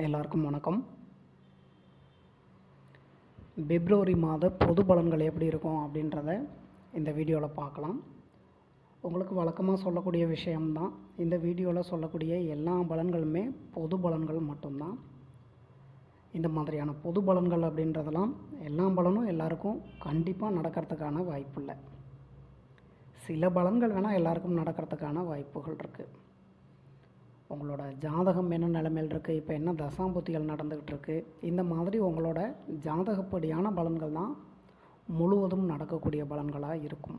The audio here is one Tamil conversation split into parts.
எல்லாருக்கும் வணக்கம். பிப்ரவரி மாத பொது பலன்கள் எப்படி இருக்கும் அப்படின்றத இந்த வீடியோவில் பார்க்கலாம். உங்களுக்கு வழக்கமாக சொல்லக்கூடிய விஷயம்தான். இந்த வீடியோவில் சொல்லக்கூடிய எல்லா பலன்களுமே பொது பலன்கள் மட்டும்தான். இந்த மாதிரியான பொது பலன்கள் அப்படின்றதெல்லாம் எல்லா பலனும் எல்லாருக்கும் கண்டிப்பாக நடக்கிறதுக்கான வாய்ப்பு இல்லை. சில பலன்கள் வேணால் எல்லாருக்கும் நடக்கிறதுக்கான வாய்ப்புகள் இருக்குது. உங்களோட ஜாதகம் என்ன நிலைமையில் இருக்குது, இப்போ என்ன தசாம்புத்திகள் நடந்துக்கிட்டு இருக்குது, இந்த மாதிரி உங்களோட ஜாதகப்படியான பலன்கள் தான் முழுவதும் நடக்கக்கூடிய பலன்களாக இருக்கும்.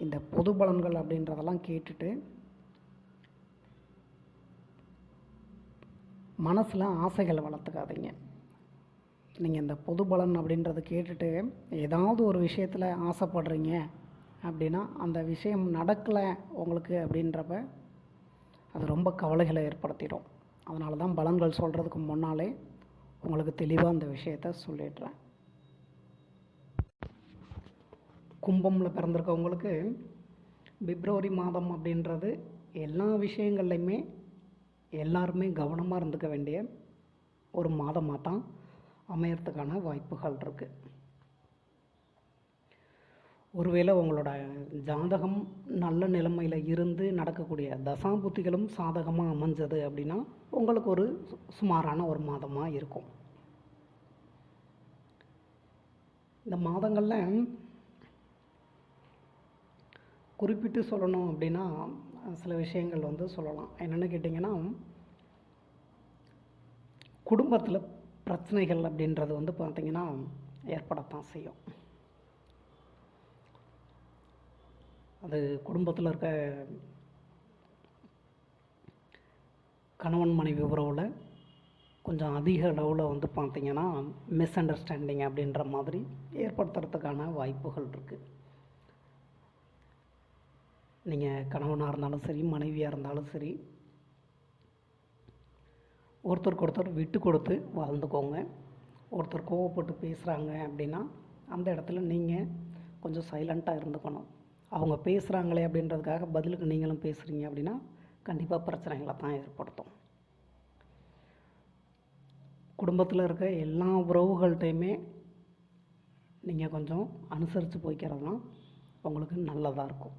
இந்த பொது பலன்கள் அப்படின்றதெல்லாம் கேட்டுட்டு மனசில் ஆசைகளை வளர்த்துக்காதீங்க. நீங்கள் இந்த பொது பலன் அப்படின்றத கேட்டுட்டு ஏதாவது ஒரு விஷயத்தில் ஆசைப்படுறீங்க அப்படின்னா அந்த விஷயம் நடக்கலை உங்களுக்கு அப்படின்றப்ப அது ரொம்ப கவலைகளை ஏற்படுத்திடும். அதனால தான் பலன்கள் சொல்கிறதுக்கு முன்னாலே உங்களுக்கு தெளிவாக அந்த விஷயத்த சொல்லிடுறேன். கும்பமில் பிறந்திருக்கவங்களுக்கு பிப்ரவரி மாதம் அப்படின்றது எல்லா விஷயங்கள்லையுமே எல்லாருமே கவனமாக இருந்துக்க வேண்டிய ஒரு மாதமாக தான் அமையறதுக்கான வாய்ப்புகள் இருக்குது. ஒருவேளை உங்களோட ஜாதகம் நல்ல நிலைமையில் இருந்து நடக்கக்கூடிய தசாபுத்திகளும் சாதகமாக அமைஞ்சது அப்படின்னா உங்களுக்கு ஒரு சுமாரான ஒரு மாதமாக இருக்கும். இந்த மாதங்களில் குறிப்பிட்டு சொல்லணும் அப்படின்னா சில விஷயங்கள் சொல்லலாம். என்னென்னு கேட்டிங்கன்னா, குடும்பத்தில் பிரச்சனைகள் அப்படின்றது பார்த்திங்கன்னா ஏற்படத்தான் செய்யும். அது குடும்பத்தில் இருக்க கணவன் மனைவி உறவில் கொஞ்சம் அதிக அளவில் பார்த்திங்கன்னா மிஸ் அண்டர்ஸ்டாண்டிங் அப்படின்ற மாதிரி ஏற்படுத்துறதுக்கான வாய்ப்புகள் இருக்குது. நீங்கள் கணவனாக இருந்தாலும் சரி, மனைவியாக இருந்தாலும் சரி, ஒருத்தருக்கு ஒருத்தர் விட்டு கொடுத்து வாழ்ந்துக்கோங்க. ஒருத்தர் கோவப்பட்டு பேசுகிறாங்க அப்படின்னா அந்த இடத்துல நீங்கள் கொஞ்சம் சைலண்ட்டாக இருந்துக்கணும். அவங்க பேசுகிறாங்களே அப்படின்றதுக்காக பதிலுக்கு நீங்களும் பேசுகிறீங்க அப்படின்னா கண்டிப்பாக பிரச்சனைகளை தான் ஏற்படுத்தும். குடும்பத்தில் இருக்க எல்லா உறவுகள்கிட்டையுமே நீங்கள் கொஞ்சம் அனுசரித்து போய்க்கிறது தான் உங்களுக்கு நல்லதாக இருக்கும்.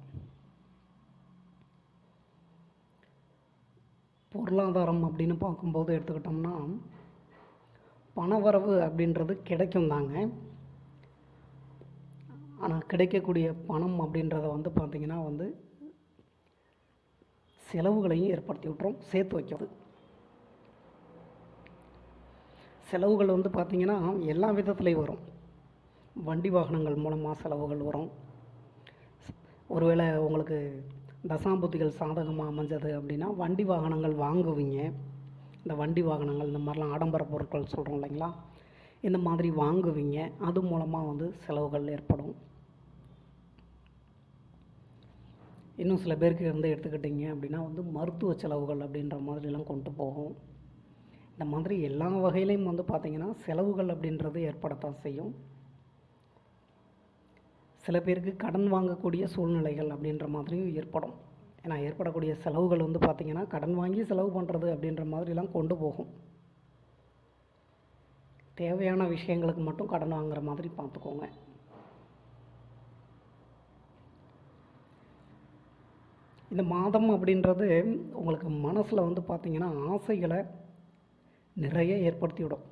பொருளாதாரம் அப்படின்னு பார்க்கும்போது எடுத்துக்கிட்டோம்னா பணவரவு அப்படின்றது கிடைக்கும் தாங்க. ஆனால் கிடைக்கக்கூடிய பணம் அப்படின்றத பார்த்திங்கன்னா செலவுகளையும் ஏற்படுத்தி விட்டுரும், சேர்த்து வைக்கிறது. செலவுகள் பார்த்திங்கன்னா எல்லா விதத்துலேயும் வரும். வண்டி வாகனங்கள் மூலமாக செலவுகள் வரும். ஒருவேளை உங்களுக்கு தசாம்புத்திகள் சாதகமாக அமைஞ்சது அப்படின்னா வண்டி வாகனங்கள் வாங்குவீங்க. இந்த வண்டி வாகனங்கள் இந்த மாதிரிலாம் ஆடம்பர பொருட்கள் சொல்கிறோம் இல்லைங்களா, இந்த மாதிரி வாங்குவீங்க. அது மூலமாக செலவுகள் ஏற்படும். இன்னும் சில பேருக்கு எடுத்துக்கிட்டிங்க அப்படின்னா மருத்துவ செலவுகள் அப்படின்ற மாதிரிலாம் கொண்டு போகும். இந்த மாதிரி எல்லா வகையிலையும் பார்த்திங்கன்னா செலவுகள் அப்படின்றது ஏற்படத்தான் செய்யும். சில பேருக்கு கடன் வாங்கக்கூடிய சூழ்நிலைகள் அப்படின்ற மாதிரியும் ஏற்படும். ஏன்னா ஏற்படக்கூடிய செலவுகள் பார்த்திங்கன்னா கடன் வாங்கி செலவு பண்ணுறது அப்படின்ற மாதிரிலாம் கொண்டு போகும். தேவையான விஷயங்களுக்கு மட்டும் கடன் வாங்குகிற மாதிரி பார்த்துக்கோங்க. இந்த மாதம் அப்படின்றது உங்களுக்கு மனசில் பார்த்திங்கன்னா ஆசைகளை நிறைய ஏற்படுத்தி விடும்.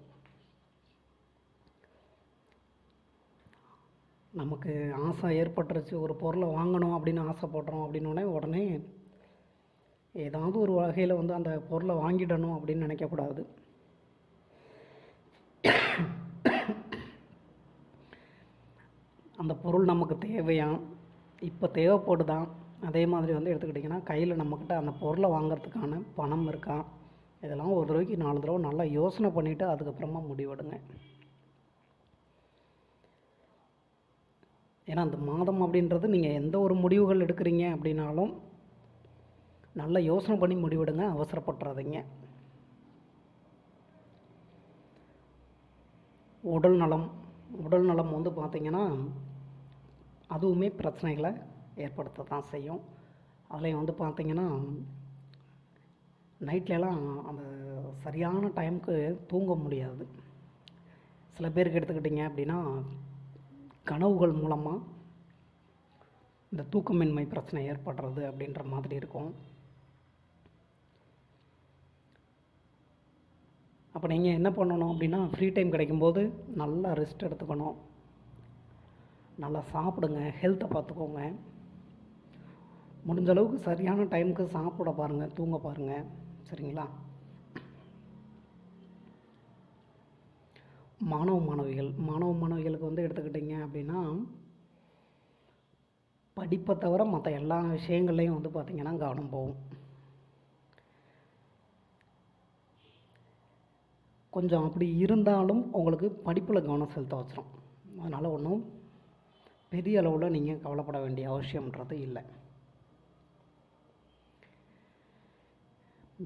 நமக்கு ஆசை ஏற்பட்டுருச்சு, ஒரு பொருளை வாங்கணும் அப்படின்னு ஆசைப்படுறோம் அப்படின்னோடனே உடனே ஏதாவது ஒரு வகையில் அந்த பொருளை வாங்கிடணும் அப்படின்னு நினைக்கக்கூடாது. அந்த பொருள் நமக்கு தேவையா, இப்போ தேவைப்படுதான், அதே மாதிரி எடுத்துக்கிட்டிங்கன்னா கையில் நம்மக்கிட்ட அந்த பொருளை வாங்கிறதுக்கான பணம் இருக்கா, இதெல்லாம் ஒரு தடவைக்கு 4 தடவை நல்லா யோசனை பண்ணிவிட்டு அதுக்கப்புறமா முடிவெடுங்க. ஏன்னா அந்த மாதம் அப்படின்றது நீங்கள் எந்த ஒரு முடிவுகள் எடுக்கிறீங்க அப்படின்னாலும் நல்லா யோசனை பண்ணி முடிவெடுங்க, அவசரப்பட்டுறாதீங்க. உடல் நலம் பார்த்திங்கன்னா அதுவுமே பிரச்சனைகளை ஏற்படுத்த தான் செய்யும். அதுலேயும் பார்த்திங்கன்னா நைட்லலாம் அந்த சரியான டைமுக்கு தூங்க முடியாது. சில பேருக்கு எடுத்துக்கிட்டிங்க அப்படின்னா கனவுகள் மூலமாக இந்த தூக்கமின்மை பிரச்சனை ஏற்படுறது அப்படின்ற மாதிரி இருக்கும். அப்போ நீங்கள் என்ன பண்ணணும் அப்படின்னா, ஃப்ரீ டைம் கிடைக்கும்போது நல்லா ரெஸ்ட் எடுத்துக்கணும், நல்லா சாப்பிடுங்க, ஹெல்த்தை பார்த்துக்கோங்க. முடிஞ்ச அளவுக்கு சரியான டைமுக்கு சாப்பிட பாருங்கள், தூங்க பாருங்கள், சரிங்களா? மாணவ மாணவிகளுக்கு வந்து எடுத்துக்கிட்டிங்க அப்படின்னா, படிப்பை தவிர மற்ற எல்லா விஷயங்கள்லையும் வந்து பார்த்திங்கன்னா கவனம் போகும். கொஞ்சம் அப்படி இருந்தாலும் உங்களுக்கு படிப்பில் கவனம் செலுத்த வச்சிடும். அதனால் ஒன்றும் பெரிய அளவில் நீங்கள் கவலைப்பட வேண்டிய அவசியம்ன்றது இல்லை.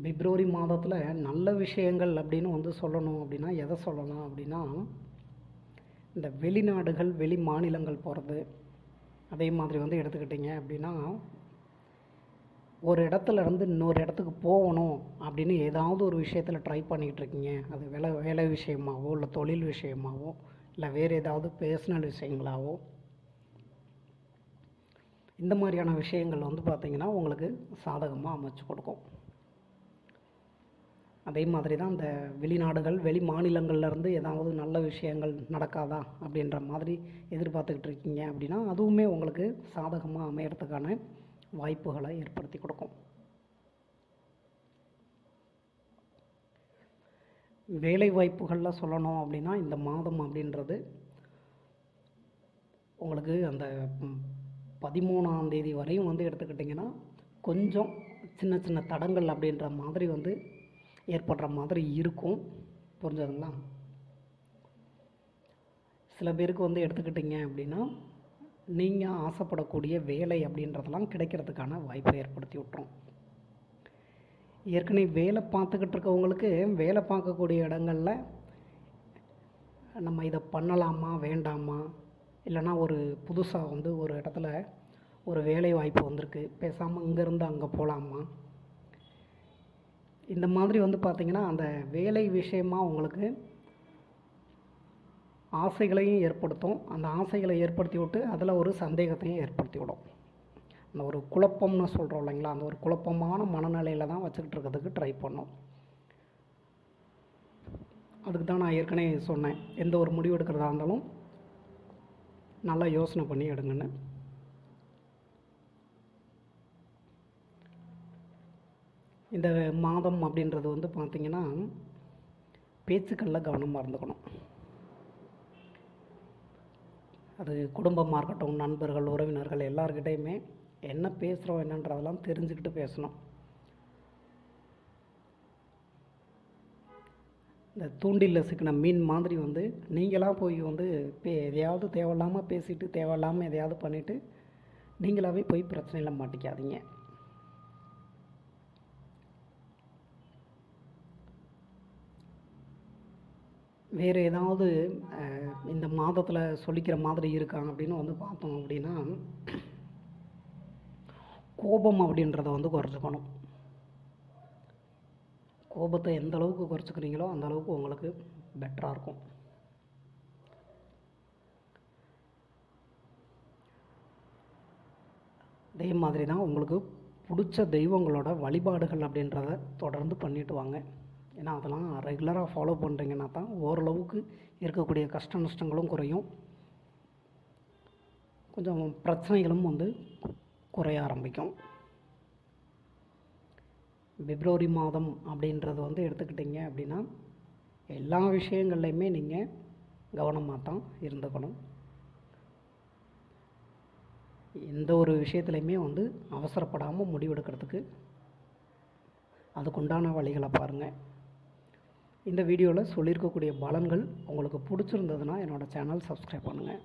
பிப்ரவரி மாதத்தில் நல்ல விஷயங்கள் அப்படின்னு வந்து சொல்லணும் அப்படின்னா எதை சொல்லலாம் அப்படின்னா, இந்த வெளிநாடுகள் வெளி மாநிலங்கள் போகிறது, அதே மாதிரி வந்து எடுத்துக்கிட்டிங்க அப்படின்னா ஒரு இடத்துல இருந்து இன்னொரு இடத்துக்கு போகணும் அப்படின்னு ஏதாவது ஒரு விஷயத்தில் ட்ரை பண்ணிகிட்ருக்கீங்க. அது வேலை விஷயமாகவோ இல்லை தொழில் விஷயமாகவோ இல்லை வேறு ஏதாவது பர்சனல் விஷயங்களாகவோ, இந்த மாதிரியான விஷயங்கள் வந்து பார்த்திங்கன்னா உங்களுக்கு சாதகமாக அமைச்சு கொடுக்கும். அதே மாதிரி தான் இந்த வெளிநாடுகள் வெளி மாநிலங்கள்லேருந்து ஏதாவது நல்ல விஷயங்கள் நடக்காதா அப்படின்ற மாதிரி எதிர்பார்த்துக்கிட்டு இருக்கீங்க அப்படின்னா அதுவுமே உங்களுக்கு சாதகமாக அமையறதுக்கான வாய்ப்புகளை ஏற்படுத்தி கொடுக்கும். வேலை வாய்ப்புகளில் சொல்லணும் அப்படின்னா இந்த மாதம் அப்படின்றது உங்களுக்கு அந்த 13ஆம் தேதி வரையும் வந்து எடுத்துக்கிட்டிங்கன்னா கொஞ்சம் சின்ன சின்ன தடங்கள் அப்படின்ற மாதிரி வந்து ஏற்படுற மாதிரி இருக்கும். புரிஞ்சதுங்களா? சில பேருக்கு வந்து எடுத்துக்கிட்டிங்க அப்படின்னா நீங்கள் ஆசைப்படக்கூடிய வேலை அப்படின்றதெல்லாம் கிடைக்கிறதுக்கான வாய்ப்பை ஏற்படுத்தி விட்டுரும். ஏற்கனவே வேலை பார்த்துக்கிட்டு இருக்கவங்களுக்கு வேலை பார்க்கக்கூடிய இடங்களில் நம்ம இதை பண்ணலாமா வேண்டாமா, இல்லைனா ஒரு புதுசாக வந்து ஒரு இடத்துல ஒரு வேலை வாய்ப்பு வந்திருக்கு, பேசாமல் இங்கேருந்து அங்கே போகலாமா, இந்த மாதிரி வந்து பார்த்திங்கன்னா அந்த வேலை விஷயமாக உங்களுக்கு ஆசைகளையும் ஏற்படுத்தும். அந்த ஆசைகளை ஏற்படுத்தி விட்டு அதில் ஒரு சந்தேகத்தையும் ஏற்படுத்தி விடும். அந்த ஒரு குழப்பம்னு சொல்கிறோம் இல்லைங்களா, அந்த ஒரு குழப்பமான மனநிலையில் தான் வச்சுக்கிட்டு இருக்கிறதுக்கு ட்ரை பண்ணோம். அதுக்கு தான் நான் ஏற்கனவே சொன்னேன், எந்த ஒரு முடிவு எடுக்கிறதா இருந்தாலும் நல்லா யோசனை பண்ணி எடுங்கன்னு. இந்த மாதம் அப்படின்றது வந்து பார்த்திங்கன்னா பேச்சுக்களில் கவனமாக இருந்துக்கணும். அது குடும்பமாக இருக்கட்டும், நண்பர்கள், உறவினர்கள் எல்லார்கிட்டையுமே என்ன பேசுகிறோம் என்னன்றதெல்லாம் தெரிஞ்சுக்கிட்டு பேசணும். இந்த தூண்டிலில் சிக்கின மீன் மாதிரி வந்து நீங்களாக போய் வந்து எதையாவது தேவையில்லாமல் பேசிட்டு தேவையில்லாமல் எதையாவது பண்ணிவிட்டு நீங்களாகவே போய் பிரச்சனையில் மாட்டிக்காதீங்க. வேறு ஏதாவது இந்த மாதத்தில் சொல்லிக்கிற மாதிரி இருக்காங்க அப்படின்னு வந்து பார்த்தோம் அப்படின்னா, கோபம் அப்படின்றத வந்து குறைச்சிக்கணும். கோபத்தை எந்த அளவுக்கு குறைச்சிக்கிறீங்களோ அந்த அளவுக்கு உங்களுக்கு பெட்டராக இருக்கும். அதே மாதிரி தான் உங்களுக்கு பிடிச்ச தெய்வங்களோட வழிபாடுகள் அப்படின்றத தொடர்ந்து பண்ணிட்டு வாங்க. ஏன்னா அதெல்லாம் ரெகுலராக ஃபாலோ பண்ணுறீங்கன்னா தான் ஓரளவுக்கு இருக்கக்கூடிய கஷ்ட நஷ்டங்களும் குறையும், கொஞ்சம் பிரச்சனைகளும் வந்து குறைய ஆரம்பிக்கும். பிப்ரவரி மாதம் அப்படின்றது வந்து எடுத்துக்கிட்டிங்க அப்படின்னா எல்லா விஷயங்கள்லையுமே நீங்கள் கவனமாக தான் இருந்துக்கணும். எந்த ஒரு விஷயத்துலையுமே வந்து அவசரப்படாமல் முடிவெடுக்கிறதுக்கு அதுக்குண்டான வழிகளை பாருங்கள். இந்த வீடியோவில் சொல்லியிருக்கக்கூடிய பலன்கள் உங்களுக்கு பிடிச்சிருந்ததுன்னா என்னோடய சேனல் சப்ஸ்கிரைப் பண்ணுங்கள்.